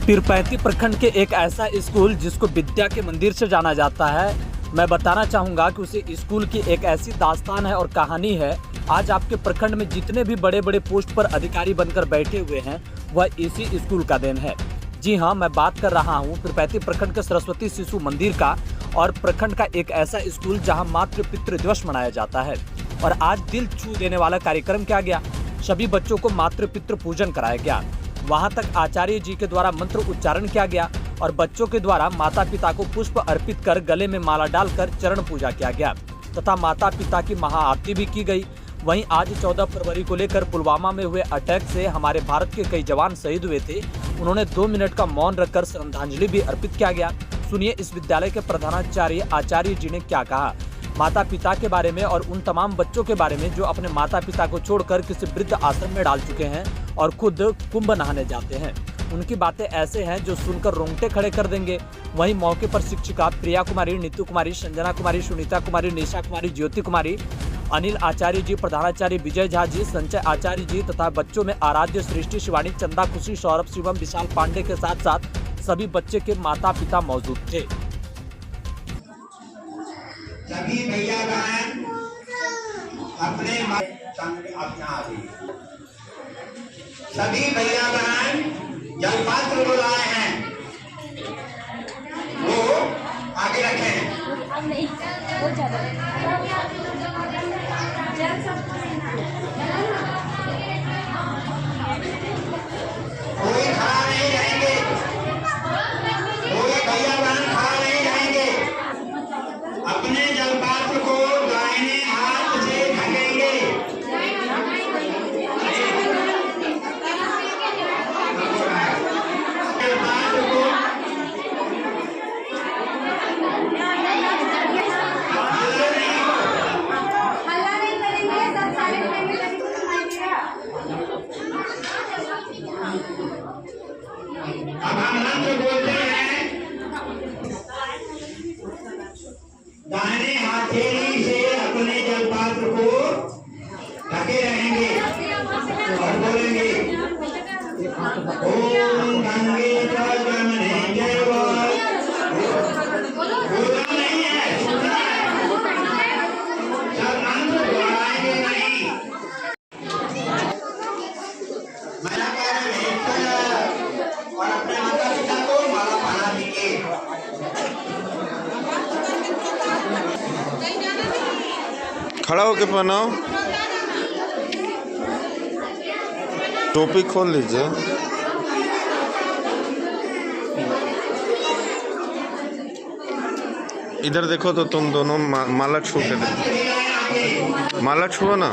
पीरपैंती प्रखंड के एक ऐसा स्कूल जिसको विद्या के मंदिर से जाना जाता है। मैं बताना चाहूँगा कि उसे स्कूल की एक ऐसी दास्तान है और कहानी है। आज आपके प्रखंड में जितने भी बड़े बड़े पोस्ट पर अधिकारी बनकर बैठे हुए हैं वह इसी स्कूल का देन है। जी हाँ, मैं बात कर रहा हूँ पीरपैंती प्रखंड के सरस्वती शिशु मंदिर का और प्रखंड का एक ऐसा स्कूल जहाँ मातृ पितृ दिवस मनाया जाता है। और आज दिल छू देने वाला कार्यक्रम किया गया। सभी बच्चों को मातृ पितृ पूजन कराया गया। वहां तक आचार्य जी के द्वारा मंत्र उच्चारण किया गया और बच्चों के द्वारा माता पिता को पुष्प अर्पित कर गले में माला डालकर चरण पूजा किया गया तथा माता पिता की महाआरती भी की गई। वहीं आज 14 फरवरी को लेकर पुलवामा में हुए अटैक से हमारे भारत के कई जवान शहीद हुए थे। उन्होंने 2 मिनट का मौन रखकर श्रद्धांजलि भी अर्पित किया गया। सुनिए इस विद्यालय के प्रधानाचार्य आचार्य जी ने क्या कहा माता पिता के बारे में और उन तमाम बच्चों के बारे में जो अपने माता पिता को छोड़कर किसी वृद्ध आश्रम में डाल चुके हैं और खुद कुंभ नहाने जाते हैं। उनकी बातें ऐसे हैं जो सुनकर रोंगटे खड़े कर देंगे। वहीं मौके पर शिक्षिका प्रिया कुमारी, नीतू कुमारी, संजना कुमारी, सुनीता कुमारी, निशा कुमारी, ज्योति कुमारी, अनिल आचार्य जी, प्रधानाचार्य विजय झा जी, संजय आचार्य जी तथा बच्चों में आराध्य, सृष्टि, शिवानी, चंदा, खुशी, सौरभ, शिवम, विशाल पांडे के साथ साथ सभी बच्चे के माता पिता मौजूद थे। सभी भैया बहन अपने सभी भैया बहन जल पात्र बुलाए हैं वो आगे रखें। कोई खड़ा नहीं रहेंगे, कोई भैया बहन खड़ा नहीं रहेंगे। अपने जलपात्र को दाहिने हाथ से ढकेंगे। जलपात्र को हल्ला नहीं करेंगे, सब साइड में अब हम मंत्र बोलते हैं। दाहिने हाथेली से अपने जलपात्र को ढके रहेंगे और बोलेंगे ओम गंगे जमने जय बोला नहीं है, सुनना है। सब मंत्र दोहराएंगे नहीं। माला कर और अपने माता पिता को माला पहना दीजिए। खड़ा होके पहनाओ, टोपी खोल लीजिए। इधर देखो तो तुम दोनों माला छू के देखो, माला छुओ ना।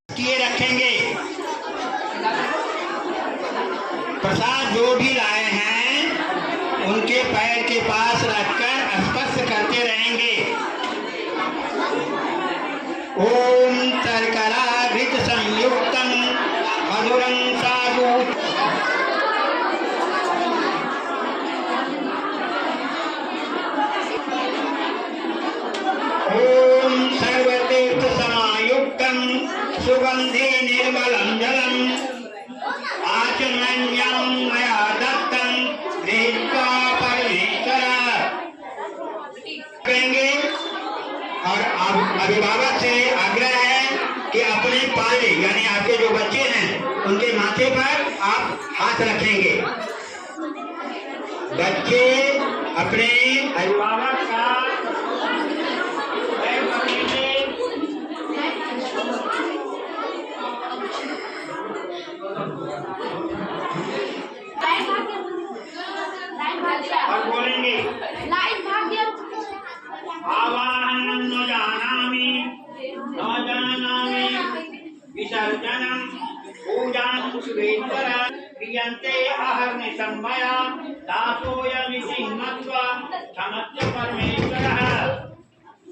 किए रखेंगे। प्रसाद जो भी लाए हैं उनके पैर के पास रखकर स्पर्श करते रहेंगे। ओम शर्करा घृत संयुक्तम मधुरं साधु। ओम सर्वतीर्थ समायुक्तम सुगंधि निर्मलं जलम आचमन्यं मया दत्तं गृहीत्वा परमेश्वर करेंगे। और अभिभावक से आग्रह है कि अपने पाले यानी आपके जो बच्चे हैं उनके माथे पर आप हाथ रखेंगे। बच्चे अपने अभिभावक का और बोलेंगे आवाहनं न जानामि भजनम पूजां सुरेतर क्रियन्ते अहर्निशं मया दासोऽयमिति मत्वा समस्य परमेश्वरः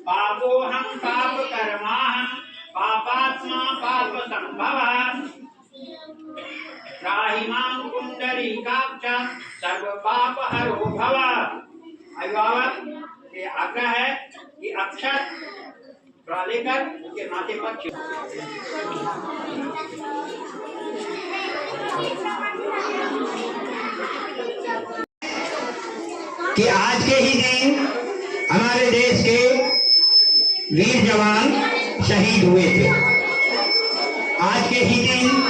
पापोऽहं पापकर्माहं पापात्मा पापसंभवः त्राहि मां पुंडरीकाक्ष सर्वपापहरो भव। अभिभावक ये आग्रह है कि अक्षर थोड़ा लेकर उनके माथे पर कि आज के ही दिन हमारे देश के वीर जवान शहीद हुए थे। आज के ही दिन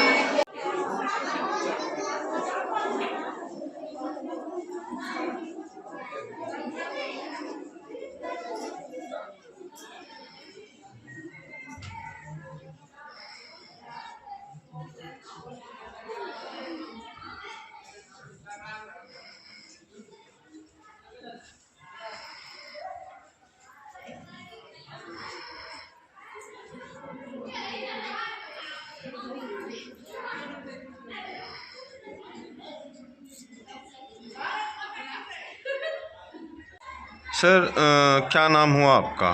सर क्या नाम हुआ आपका?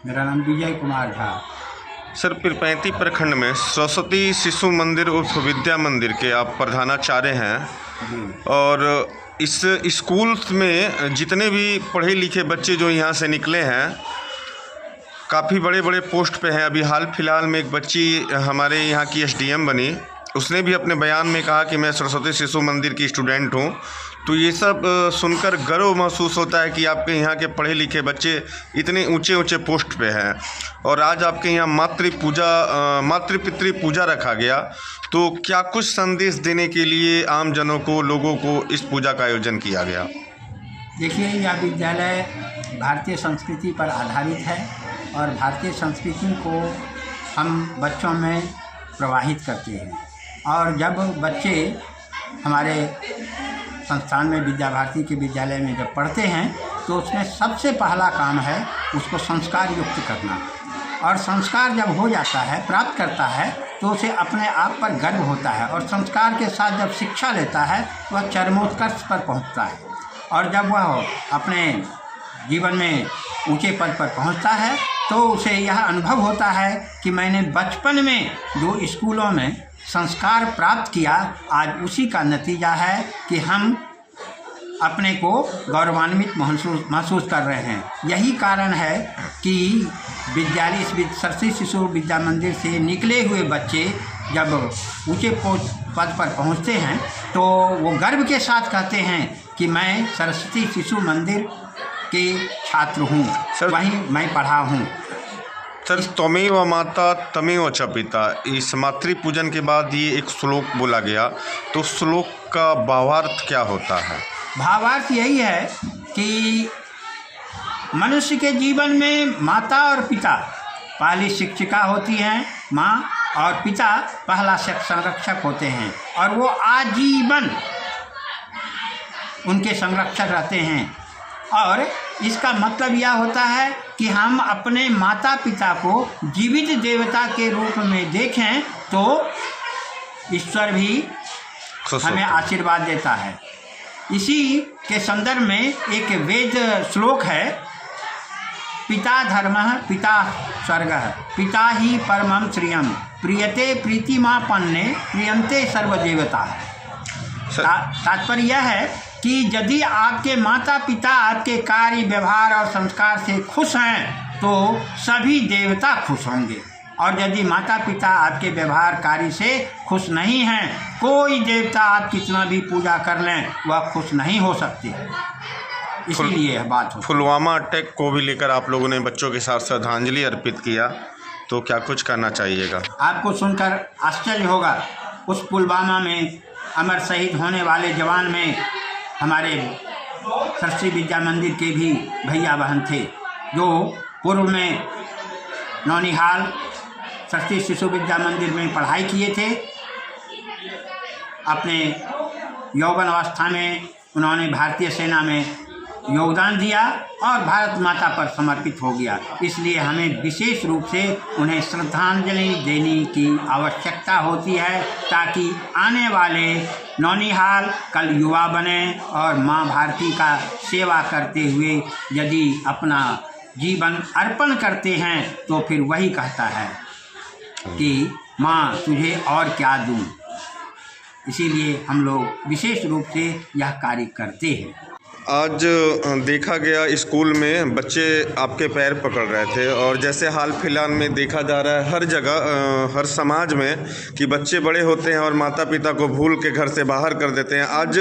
मेरा नाम विजय कुमार झा। सर पीरपैंती प्रखंड में सरस्वती शिशु मंदिर उर्फ विद्या मंदिर के आप प्रधानाचार्य हैं और इस स्कूल में जितने भी पढ़े लिखे बच्चे जो यहाँ से निकले हैं काफ़ी बड़े बड़े पोस्ट पे हैं। अभी हाल फिलहाल में एक बच्ची हमारे यहाँ की SDM बनी, उसने भी अपने बयान में कहा कि मैं सरस्वती शिशु मंदिर की स्टूडेंट हूँ। तो ये सब सुनकर गर्व महसूस होता है कि आपके यहाँ के पढ़े लिखे बच्चे इतने ऊंचे ऊंचे पोस्ट पे हैं और आज आपके यहाँ मातृपितृ पूजा रखा गया। तो क्या कुछ संदेश देने के लिए आम जनों को, लोगों को इस पूजा का आयोजन किया गया? देखिए, यह विद्यालय भारतीय संस्कृति पर आधारित है और भारतीय संस्कृति को हम बच्चों में प्रवाहित करते हैं। और जब बच्चे हमारे संस्थान में विद्या भारती के विद्यालय में जब पढ़ते हैं तो उसमें सबसे पहला काम है उसको संस्कार युक्त करना। और संस्कार जब हो जाता है, प्राप्त करता है, तो उसे अपने आप पर गर्व होता है और संस्कार के साथ जब शिक्षा लेता है वह चरमोत्कर्ष पर पहुंचता है। और जब वह अपने जीवन में ऊंचे पद पर पहुंचता है तो उसे यह अनुभव होता है कि मैंने बचपन में जो स्कूलों में संस्कार प्राप्त किया, आज उसी का नतीजा है कि हम अपने को गौरवान्वित महसूस कर रहे हैं। यही कारण है कि विद्यालय सरस्वती शिशु विद्या मंदिर से निकले हुए बच्चे जब ऊंचे पद पर पहुंचते हैं तो वो गर्व के साथ कहते हैं कि मैं सरस्वती शिशु मंदिर के छात्र हूँ, वहीं मैं पढ़ा हूँ। सर, त्वमेव माता तमेव च पिता, इस मातृ पूजन के बाद ये एक श्लोक बोला गया, तो श्लोक का भावार्थ क्या होता है? भावार्थ यही है कि मनुष्य के जीवन में माता और पिता पहली शिक्षिका होती हैं माँ, और पिता पहला संरक्षक होते हैं और वो आजीवन उनके संरक्षक रहते हैं। और इसका मतलब यह होता है कि हम अपने माता पिता को जीवित देवता के रूप में देखें तो ईश्वर भी हमें आशीर्वाद देता है। इसी के संदर्भ में एक वेद श्लोक है, पिता धर्मः पिता स्वर्गः पिता ही परमं श्रियं प्रियते प्रीतिमापन्ने प्रियन्ते सर्वदेवता। तात्पर्य यह है कि यदि आपके माता पिता आपके कार्य व्यवहार और संस्कार से खुश हैं तो सभी देवता खुश होंगे, और यदि माता पिता आपके व्यवहार कार्य से खुश नहीं हैं, कोई देवता आप कितना भी पूजा कर लें वह खुश नहीं हो सकते। इसीलिए यह बात हो। पुलवामा अटैक को भी लेकर आप लोगों ने बच्चों के साथ श्रद्धांजलि अर्पित किया, तो क्या कुछ करना चाहिएगा? आपको सुनकर आश्चर्य होगा, उस पुलवामा में अमर शहीद होने वाले जवान में हमारे सरस्वती विद्या मंदिर के भी भैया बहन थे, जो पूर्व में नौनिहाल सरस्वती शिशु विद्या मंदिर में पढ़ाई किए थे। अपने यौवन अवस्था में उन्होंने भारतीय सेना में योगदान दिया और भारत माता पर समर्पित हो गया। इसलिए हमें विशेष रूप से उन्हें श्रद्धांजलि देने की आवश्यकता होती है, ताकि आने वाले नौनिहाल कल युवा बने और माँ भारती का सेवा करते हुए यदि अपना जीवन अर्पण करते हैं तो फिर वही कहता है कि माँ तुझे और क्या दूँ। इसीलिए हम लोग विशेष रूप से यह कार्य करते हैं। आज देखा गया स्कूल में बच्चे आपके पैर पकड़ रहे थे, और जैसे हाल फिलहाल में देखा जा रहा है हर जगह हर समाज में कि बच्चे बड़े होते हैं और माता पिता को भूल के घर से बाहर कर देते हैं। आज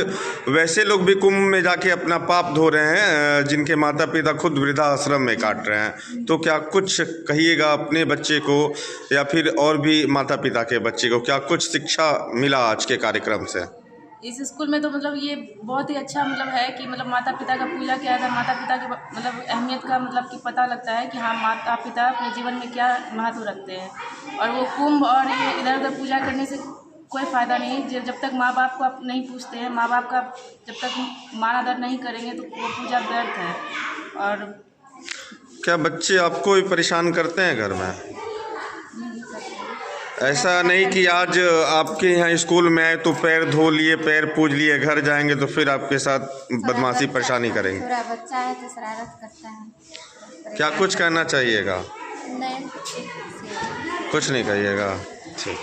वैसे लोग भी कुंभ में जाके अपना पाप धो रहे हैं जिनके माता पिता खुद वृद्धाश्रम में काट रहे हैं। तो क्या कुछ कहिएगा अपने बच्चे को या फिर और भी माता पिता के बच्चे को, क्या कुछ शिक्षा मिला आज के कार्यक्रम से? इस स्कूल में तो मतलब ये बहुत ही अच्छा मतलब है कि मतलब माता पिता का पूजा किया जाता है, माता पिता के मतलब अहमियत का मतलब कि पता लगता है कि हाँ माता पिता अपने जीवन में क्या महत्व रखते हैं। और वो कुंभ और ये इधर उधर पूजा करने से कोई फ़ायदा नहीं। जब तक माँ बाप को आप नहीं पूछते हैं, माँ बाप का जब तक मान आदर नहीं करेंगे तो वो पूजा व्यर्थ है। और क्या बच्चे आपको भी परेशान करते हैं घर में? ऐसा नहीं कि आज आपके यहाँ स्कूल में आए तो पैर धो लिए, पैर पूज लिए, घर जाएंगे तो फिर आपके साथ बदमाशी परेशानी करेंगे? थोड़ा बच्चा है तो शरारत करता है। क्या कुछ कहना चाहिएगा? नहीं, कुछ नहीं कहिएगा। ठीक।